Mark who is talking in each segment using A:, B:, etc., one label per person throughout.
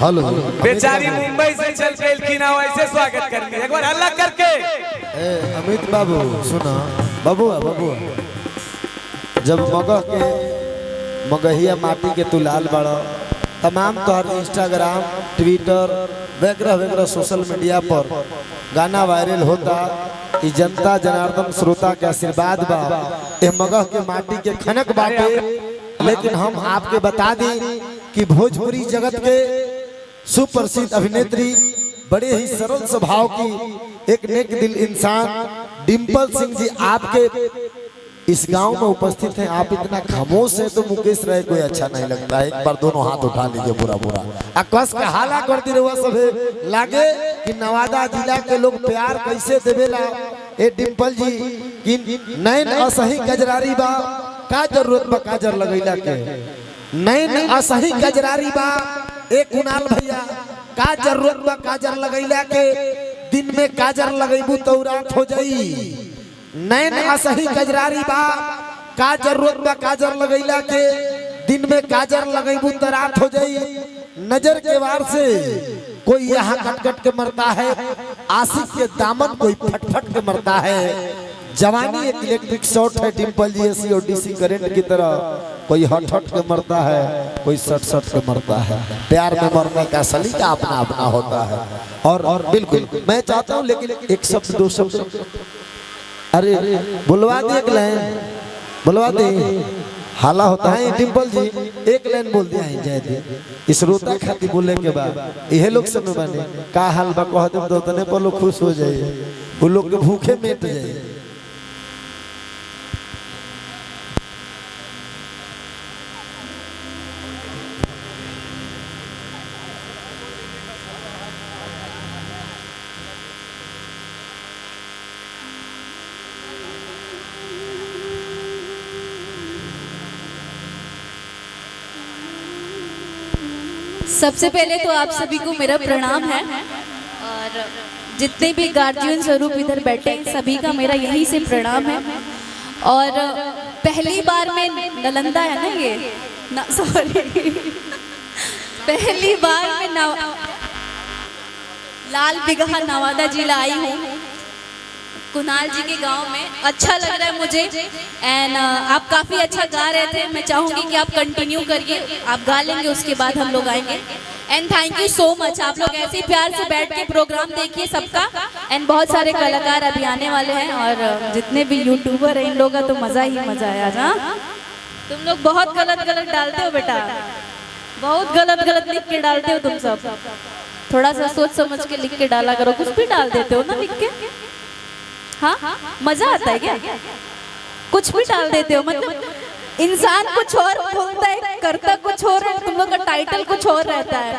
A: Hello
B: बेचारी मुंबई से चल के की ना वैसे स्वागत करनी एक बार हल्ला करके।
A: अमित बाबू सुना बाबू जब मगह के मगहिया माटी के तू लाल बड़ा तमाम तोहर इंस्टाग्राम ट्विटर वगैरह सोशल मीडिया पर गाना वायरल होता कि जनता जनार्दन श्रोता के आशीर्वाद बा ए मगह के माटी के खनक बाटे। लेकिन हम आपके बता दें कि भोजपुरी जगत के सुप्रसिद्ध अभिनेत्री बड़े ही सरल स्वभाव की एक नेक दिल इंसान डिम्पल सिंह जी आपके इस गांव में उपस्थित हैं। आप इतना खामोश है तो मुकेश राय कोई अच्छा नहीं लगता है। एक बार दोनों हाथ उठा लीजिए पूरा पूरा कस का हाला कर दी रहुआ सब लागे कि नवादा जिला के लोग प्यार कैसे देवेला ए डिम्पल जी कि नैन असही गजरारी बा का जरूरत बा काजर लगैला के नैन असही गजरारी बा ए कुणाल भैया का जरूरत बा काजर लगैला के दिन में काजर लगैबू तो रात हो जाई नैन असही गजरारी बा का जरूरत बा काजर लगैला के दिन में काजर लगैबू तो रात हो जाई नजर के वार से कोई यहाँ कट के मरता है आशिक के दामन कोई फट के मरता है जवानी एक इलेक्ट्रिक शॉट है डिम्पल जी एसी और डीसी करंट की तरह कोई हट के मरता है कोई सट के मरता है। प्यार में मरने का सलीका अपना अपना होता है और बिल्कुल मैं चाहता हूँ लेकिन एक शब्द दो शब्द अरे बुलवा दे एक लाइन बुलवा दे हाला होता है डिम्पल जी एक लाइन बोल दिया है जय दे इस रोता खाती बोलने के बाद यह लोग समय बने का हाल बा कह दे तो तने पर लोग खुश हो जाए वो लोग के भूखे मिट जाए।
C: सबसे पहले तो आप सभी को मेरा प्रणाम है और जितने भी गार्जियन स्वरूप इधर बैठे सभी का मेरा यही से प्रणाम है। और पहली बार मैं नालंदा है ना ये ना सॉरी पहली बार मैं लाल बिगहा नवादा जिला आई हूँ कुणाल जी के गांव में। अच्छा लग रहा है मुझे एंड आप काफ़ी अच्छा गा रहे थे। मैं चाहूँगी कि आप कंटिन्यू करिए, आप गा लेंगे उसके बाद हम लोग आएंगे। And thank you so much. आप लोग ऐसे ही प्यार से बैठ के प्रोग्राम देखिए सबका। एंड बहुत सारे कलाकार अभी आने वाले हैं और जितने भी यूट्यूबर हैं इन लोगों का तो मज़ा ही मज़ा आया ना। तुम लोग बहुत गलत डालते हो बेटा, बहुत गलत लिख के डालते हो तुम सब। थोड़ा सा सोच समझ के लिख के डाला करो, कुछ भी डाल देते हो ना लिख के। हाँ मजा आता है क्या? कुछ भी डाल देते हो, मतलब इंसान कुछ और बोलता है करता कुछ और है, तुम लोग का टाइटल कुछ और रहता है।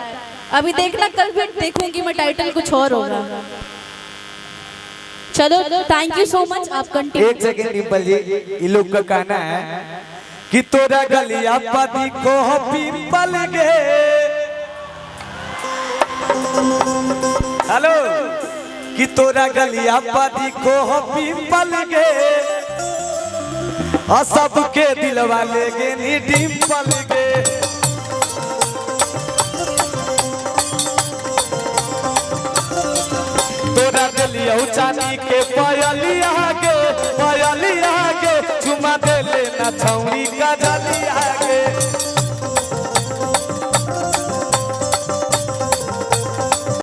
C: अभी देखना कल भी देखूंगी मैं टाइटल कुछ और होगा। चलो थैंक यू सो मच। आप कंटिन्यू।
B: एक सेकंड डिम्पल जी ये लोग का कहना है कि तोरा गलिया पति को पिंपल गे। हेलो कि तोरा गलिया पति को पिंपल गे और सबके दिल वाले गे नी डिम्पल गे। तोरा गलिया चांदी के पायलिया गे चुमा दे लेना छौरी का जलिया गे।